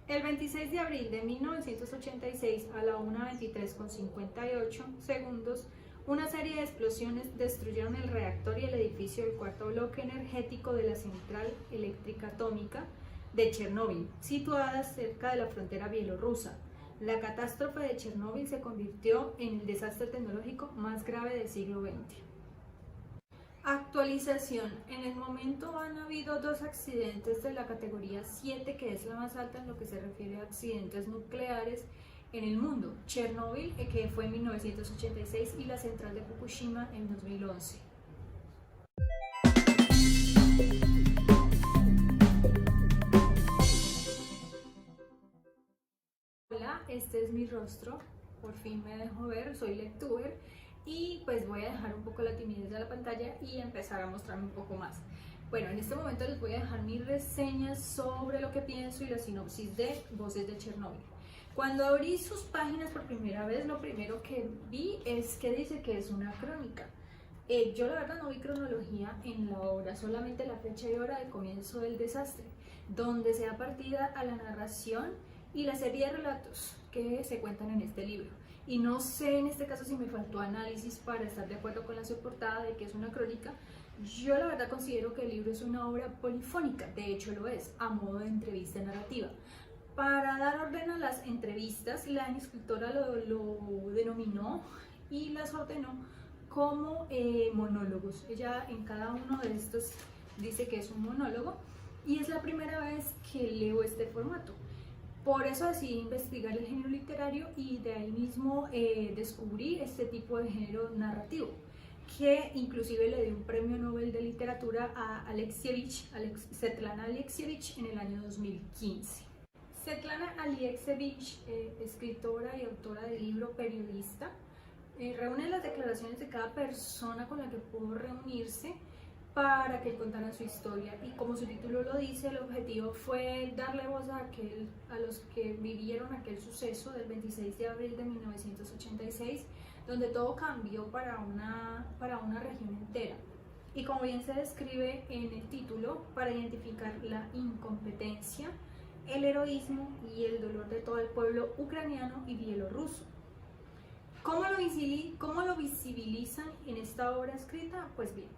El 26 de abril de 1986 a la 1:23:58 segundos, una serie de explosiones destruyeron el reactor y el edificio del cuarto bloque energético de la central eléctrica atómica de Chernóbil, situadas cerca de la frontera bielorrusa. La catástrofe de Chernóbil se convirtió en el desastre tecnológico más grave del siglo XX. Actualización. En el momento han habido 2 accidentes de la categoría 7, que es la más alta en lo que se refiere a accidentes nucleares en el mundo. Chernóbil, que fue en 1986, y la central de Fukushima en 2011. Hola, este es mi rostro, por fin me dejo ver, soy lectuber y pues voy a dejar un poco la timidez de la pantalla y empezar a mostrarme un poco más. Bueno, en este momento les voy a dejar mis reseñas sobre lo que pienso y la sinopsis de Voces de Chernóbil. Cuando abrí sus páginas por primera vez, lo primero que vi es que dice que es una crónica. Yo la verdad no vi cronología en la obra, solamente la fecha y hora de comienzo del desastre, donde se da partida a la narración y la serie de relatos que se cuentan en este libro. Y no sé en este caso si me faltó análisis para estar de acuerdo con la subportada de que es una crónica. Yo la verdad considero que el libro es una obra polifónica, de hecho lo es, a modo de entrevista narrativa. Para dar orden a las entrevistas, la escritora lo denominó y las ordenó como monólogos. Ella en cada uno de estos dice que es un monólogo y es la primera vez que leo este formato. Por eso decidí investigar el género literario y de ahí mismo descubrí este tipo de género narrativo, que inclusive le dio un premio Nobel de literatura a Svetlana Alexievich en el año 2015. Svetlana Alexievich, escritora y autora del libro Periodista, reúne las declaraciones de cada persona con la que pudo reunirse para que contaran su historia, y como su título lo dice, el objetivo fue darle voz a los que vivieron aquel suceso del 26 de abril de 1986, donde todo cambió para una región entera. Y como bien se describe en el título, para identificar la incompetencia, el heroísmo y el dolor de todo el pueblo ucraniano y bielorruso. ¿Cómo lo visibilizan en esta obra escrita? Pues bien,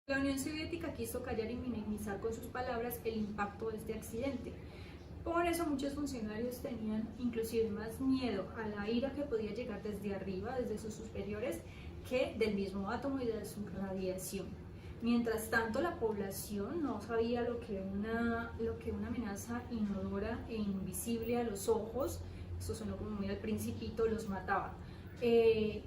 la Unión Soviética quiso callar y minimizar con sus palabras el impacto de este accidente. Por eso muchos funcionarios tenían inclusive más miedo a la ira que podía llegar desde arriba, desde sus superiores, que del mismo átomo y de su radiación. Mientras tanto, la población no sabía lo que una amenaza inodora e invisible a los ojos, eso sonó como muy al Principito, los mataba,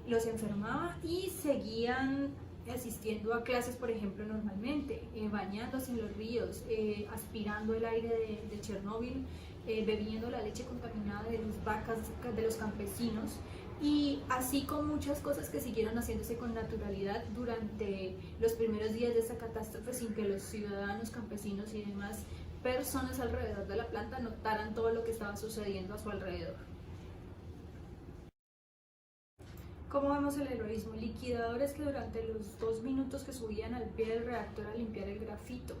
los enfermaba y seguían asistiendo a clases, por ejemplo, normalmente, bañándose en los ríos, aspirando el aire de Chernóbil, bebiendo la leche contaminada de las vacas de los campesinos, y así con muchas cosas que siguieron haciéndose con naturalidad durante los primeros días de esta catástrofe, sin que los ciudadanos, campesinos y demás personas alrededor de la planta notaran todo lo que estaba sucediendo a su alrededor. ¿Cómo vemos el heroísmo? Liquidadores que durante los 2 minutos que subían al pie del reactor a limpiar el grafito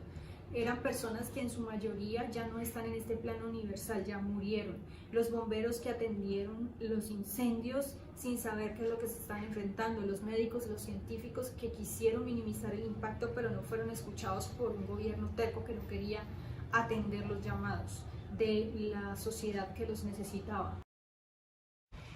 eran personas que en su mayoría ya no están en este plano universal, ya murieron. Los bomberos que atendieron los incendios sin saber qué es lo que se están enfrentando, los médicos, los científicos que quisieron minimizar el impacto pero no fueron escuchados por un gobierno terco que no quería atender los llamados de la sociedad que los necesitaba.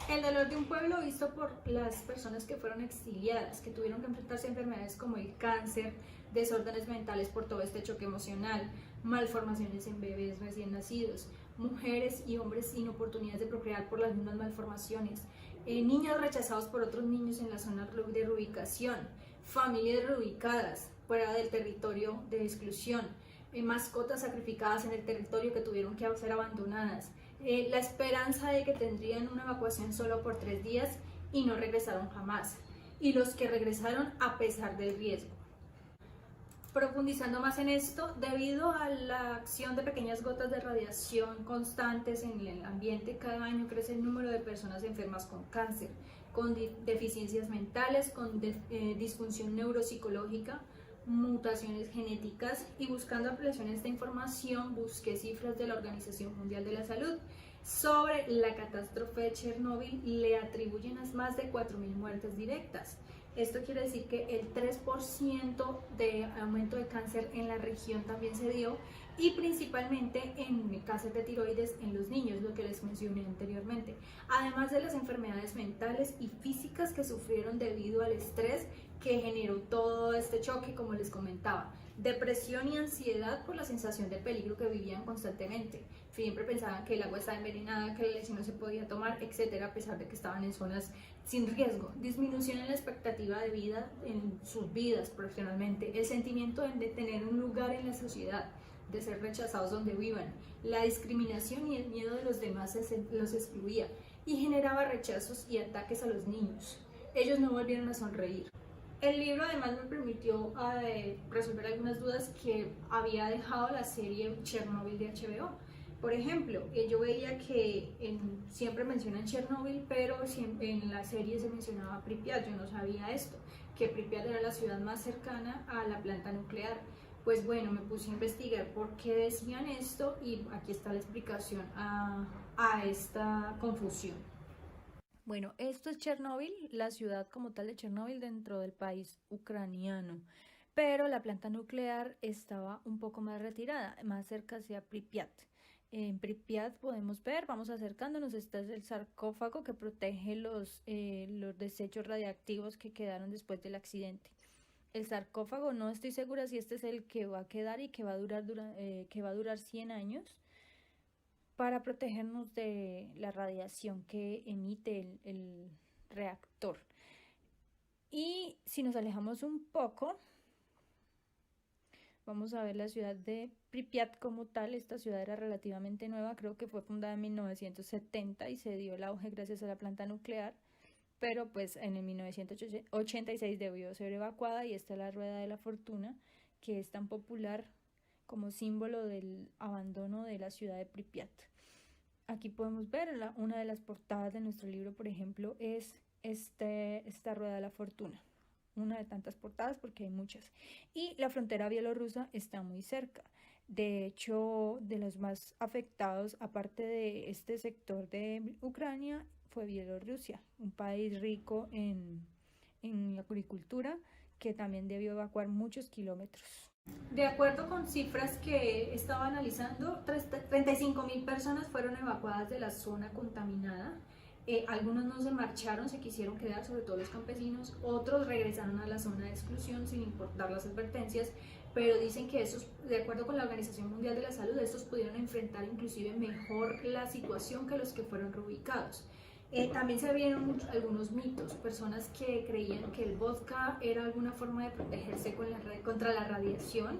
El dolor de un pueblo visto por las personas que fueron exiliadas, que tuvieron que enfrentarse a enfermedades como el cáncer, desórdenes mentales por todo este choque emocional, malformaciones en bebés recién nacidos, mujeres y hombres sin oportunidades de procrear por las mismas malformaciones, niños rechazados por otros niños en la zona de reubicación, familias reubicadas fuera del territorio de exclusión, mascotas sacrificadas en el territorio que tuvieron que ser abandonadas, la esperanza de que tendrían una evacuación solo por 3 días y no regresaron jamás, y los que regresaron a pesar del riesgo. Profundizando más en esto, debido a la acción de pequeñas gotas de radiación constantes en el ambiente, cada año crece el número de personas enfermas con cáncer, con deficiencias mentales, con disfunción neuropsicológica, mutaciones genéticas, y buscando ampliación de esta información busqué cifras de la Organización Mundial de la Salud sobre la catástrofe de Chernóbil. Le atribuyen a más de 4.000 muertes directas. Esto quiere decir que el 3% de aumento de cáncer en la región también se dio, y principalmente en cáncer de tiroides en los niños, lo que les mencioné anteriormente, además de las enfermedades mentales y físicas que sufrieron debido al estrés que generó todo este choque, como les comentaba, depresión y ansiedad por la sensación de peligro que vivían constantemente. Siempre pensaban que el agua estaba envenenada, que la leche no se podía tomar, etcétera, a pesar de que estaban en zonas sin riesgo. Disminución en la expectativa de vida en sus vidas profesionalmente, el sentimiento de tener un lugar en la sociedad, de ser rechazados donde vivan, la discriminación y el miedo de los demás los excluía y generaba rechazos y ataques a los niños. Ellos no volvieron a sonreír. El libro además me permitió resolver algunas dudas que había dejado la serie Chernobyl de HBO. Por ejemplo, yo veía que siempre mencionan Chernobyl, pero en la serie se mencionaba Pripyat. Yo no sabía esto, que Pripyat era la ciudad más cercana a la planta nuclear. Pues bueno, me puse a investigar por qué decían esto, y aquí está la explicación a esta confusión. Bueno, esto es Chernóbil, la ciudad como tal de Chernóbil dentro del país ucraniano, pero la planta nuclear estaba un poco más retirada, más cerca hacia Pripyat. En Pripyat podemos ver, vamos acercándonos, este es el sarcófago que protege los desechos radiactivos que quedaron después del accidente. El sarcófago, no estoy segura si este es el que va a quedar y que va a durar 100 años, para protegernos de la radiación que emite el reactor. Y si nos alejamos un poco, vamos a ver la ciudad de Pripyat como tal. Esta ciudad era relativamente nueva, creo que fue fundada en 1970 y se dio el auge gracias a la planta nuclear, pero pues en el 1986 debió ser evacuada, y esta es la Rueda de la Fortuna, que es tan popular como símbolo del abandono de la ciudad de Pripyat. Aquí podemos ver una de las portadas de nuestro libro, por ejemplo, es esta Rueda de la Fortuna, una de tantas portadas porque hay muchas. Y la frontera bielorrusa está muy cerca. De hecho, de los más afectados, aparte de este sector de Ucrania, fue Bielorrusia, un país rico en agricultura, que también debió evacuar muchos kilómetros. De acuerdo con cifras que estaba analizando, 35.000 personas fueron evacuadas de la zona contaminada. Algunos no se marcharon, se quisieron quedar, sobre todo los campesinos. Otros regresaron a la zona de exclusión sin importar las advertencias, pero dicen que estos, de acuerdo con la Organización Mundial de la Salud, estos pudieron enfrentar inclusive mejor la situación que los que fueron reubicados. También se vieron algunos mitos, personas que creían que el vodka era alguna forma de protegerse contra la radiación,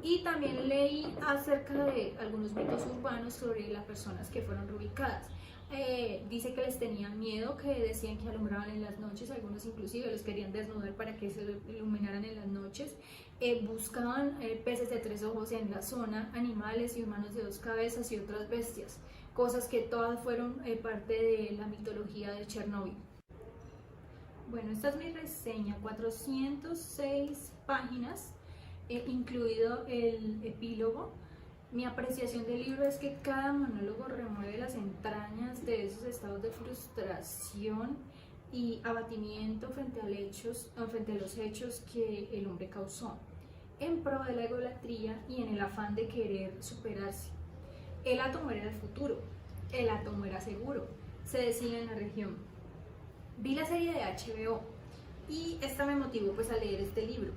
y también leí acerca de algunos mitos urbanos sobre las personas que fueron reubicadas. Dice que les tenían miedo, que decían que alumbraban en las noches, algunos inclusive los querían desnudar para que se iluminaran en las noches. Buscaban peces de 3 ojos en la zona, animales y humanos de 2 cabezas y otras bestias, cosas que todas fueron parte de la mitología de Chernóbil. Bueno, esta es mi reseña, 406 páginas, incluido el epílogo. Mi apreciación del libro es que cada monólogo remueve las entrañas de esos estados de frustración y abatimiento frente a los hechos que el hombre causó, en pro de la egolatría y en el afán de querer superarse. El átomo era el futuro, el átomo era seguro, se decía en la región. Vi la serie de HBO y esta me motivó pues a leer este libro,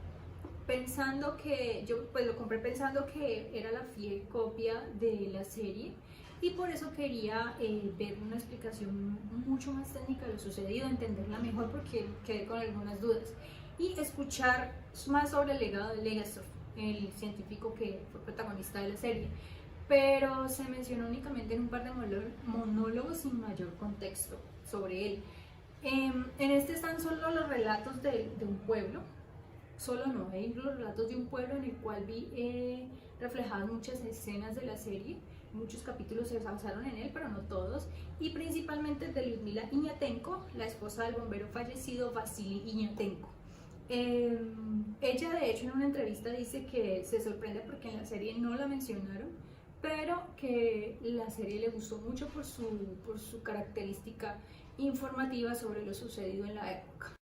pensando que, yo pues lo compré pensando que era la fiel copia de la serie, y por eso quería ver una explicación mucho más técnica de lo sucedido, entenderla mejor porque quedé con algunas dudas, y escuchar más sobre el legado de Legasov, el científico que fue protagonista de la serie, pero se mencionó únicamente en un par de monólogos sin mayor contexto sobre él. En este están solo los relatos de un pueblo, hay los relatos de un pueblo en el cual vi reflejadas muchas escenas de la serie. Muchos capítulos se basaron en él, pero no todos, y principalmente de Lyudmila Iñatenko, la esposa del bombero fallecido Vasily Iñatenko. Ella de hecho en una entrevista dice que se sorprende porque en la serie no la mencionaron, pero que la serie le gustó mucho por su característica informativa sobre lo sucedido en la época.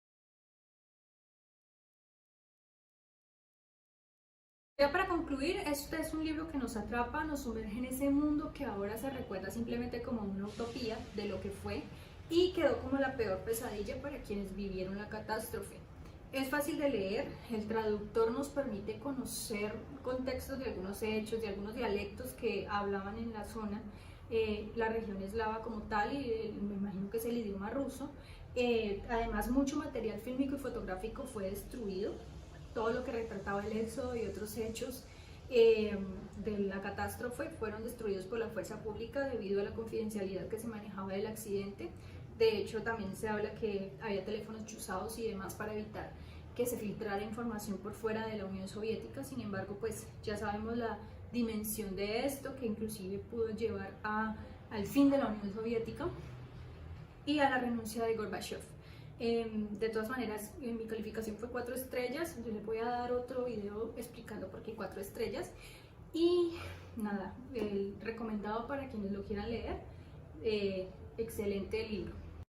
Ya para concluir, este es un libro que nos atrapa, nos sumerge en ese mundo que ahora se recuerda simplemente como una utopía de lo que fue y quedó como la peor pesadilla para quienes vivieron la catástrofe. Es fácil de leer, el traductor nos permite conocer contextos de algunos hechos, de algunos dialectos que hablaban en la zona, la región eslava como tal, y me imagino que es el idioma ruso. Además, mucho material fílmico y fotográfico fue destruido, todo lo que retrataba el éxodo y otros hechos de la catástrofe fueron destruidos por la fuerza pública debido a la confidencialidad que se manejaba del accidente. De hecho, también se habla que había teléfonos chuzados y demás para evitar que se filtrara información por fuera de la Unión Soviética. Sin embargo, pues ya sabemos la dimensión de esto, que inclusive pudo llevar al fin de la Unión Soviética y a la renuncia de Gorbachev. De todas maneras, mi calificación fue 4 estrellas. Yo les voy a dar otro video explicando por qué 4 estrellas. Y nada, recomendado para quienes lo quieran leer. Excelente libro.